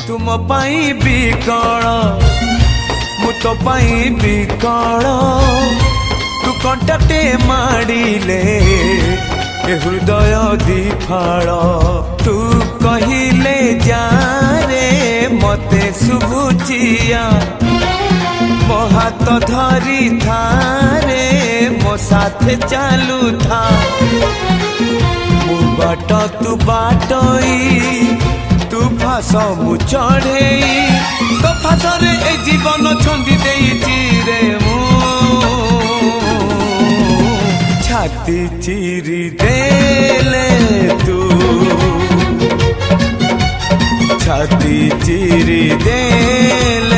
तुम पाई बिकल मु तो पाई बिकल तू कंटाटे माड़िले हृदय दिफाल तू कहिले जा रे मते शुभुचिया मो हाथ धरी था रे मो साथे चालू था मु बाट तू बाटई तू फास मु चढ़े तो फासरे ए जीवन छंदी देइची रे मु छाती चिरी देले तू छाती चिरी देले